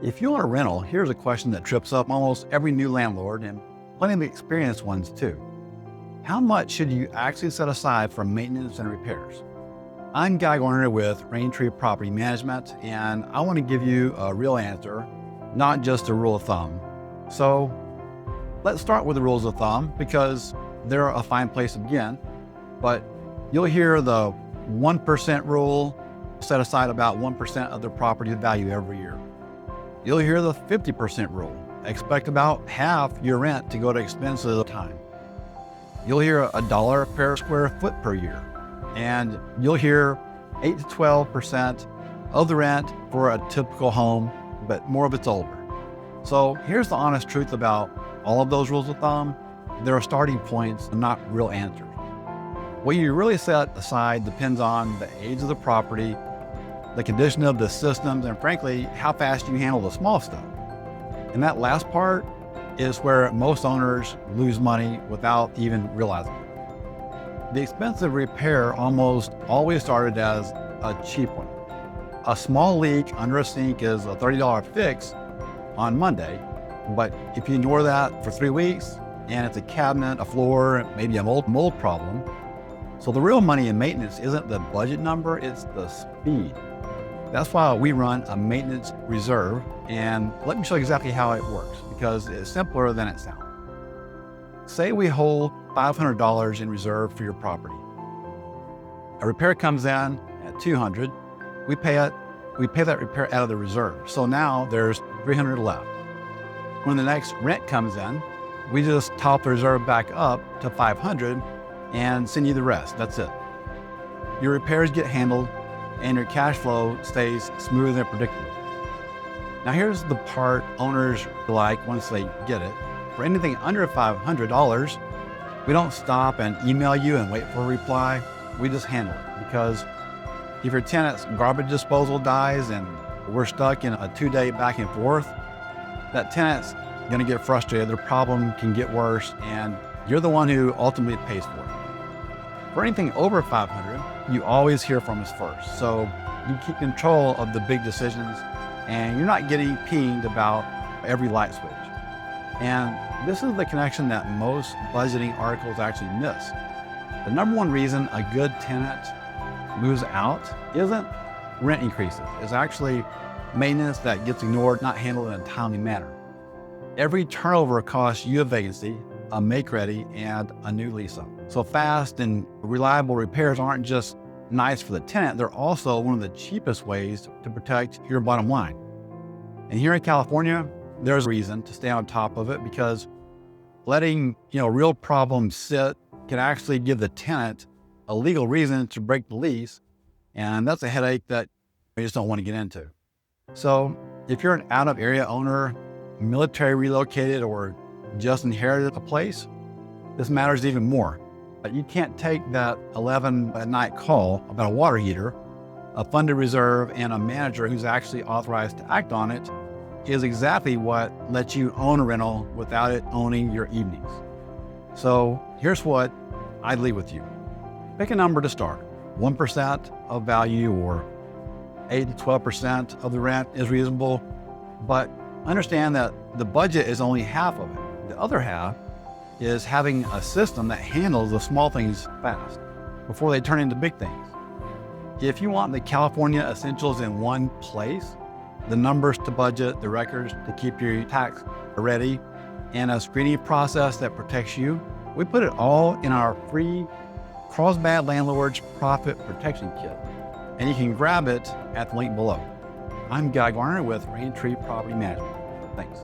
If you own a rental, here's a question that trips up almost every new landlord and plenty of experienced ones too. How much should you actually set aside for maintenance and repairs? I'm Guy Garner with Raintree Property Management, and I want to give you a real answer, not just a rule of thumb. So let's start with the rules of thumb because they're a fine place to begin, but you'll hear the 1% rule, set aside about 1% of the property value every year. You'll hear the 50% rule, expect about half your rent to go to expenses at a time. You'll hear $1 per square foot per year, and you'll hear 8 to 12% of the rent for a typical home, but more of it's older. So here's the honest truth about all of those rules of thumb. There are starting points, not real answers. What you really set aside depends on the age of the property, the condition of the systems, and frankly, how fast you handle the small stuff. And that last part is where most owners lose money without even realizing it. The expensive repair almost always started as a cheap one. A small leak under a sink is a $30 fix on Monday, but if you ignore that for 3 weeks and it's a cabinet, a floor, maybe a mold problem. So the real money in maintenance isn't the budget number, it's the speed. That's why we run a maintenance reserve, and let me show you exactly how it works because it's simpler than it sounds. Say we hold $500 in reserve for your property. A repair comes in at $200. We pay that repair out of the reserve. So now there's $300 left. When the next rent comes in, we just top the reserve back up to $500 and send you the rest. That's it. Your repairs get handled and your cash flow stays smooth and predictable. Now here's the part owners like once they get it. For anything under $500, we don't stop and email you and wait for a reply. We just handle it because if your tenant's garbage disposal dies and we're stuck in a 2-day back and forth, that tenant's gonna get frustrated, their problem can get worse, and you're the one who ultimately pays for it. For anything over $500, you always hear from us first. So you keep control of the big decisions and you're not getting pinged about every light switch. And this is the connection that most budgeting articles actually miss. The number one reason a good tenant moves out isn't rent increases. It's actually maintenance that gets ignored, not handled in a timely manner. Every turnover costs you a vacancy, a make-ready, and a new lease-up. So fast and reliable repairs aren't just nice for the tenant, they're also one of the cheapest ways to protect your bottom line. And here in California, there's a reason to stay on top of it because letting real problems sit can actually give the tenant a legal reason to break the lease, and that's a headache that we just don't want to get into. So if you're an out-of-area owner, military relocated, or just inherited a place, this matters even more. But you can't take that 11 at night call about a water heater. A funded reserve and a manager who's actually authorized to act on it is exactly what lets you own a rental without it owning your evenings. So here's what I'd leave with you. Pick a number to start. 1% of value or 8 to 12% of the rent is reasonable, but understand that the budget is only half of it. The other half is having a system that handles the small things fast before they turn into big things. If you want the California essentials in one place, the numbers to budget, the records to keep your tax ready, and a screening process that protects you, we put it all in our free Carlsbad Landlord's Profit Protection Kit, and you can grab it at the link below. I'm Guy Garner with Raintree Property Management. Thanks.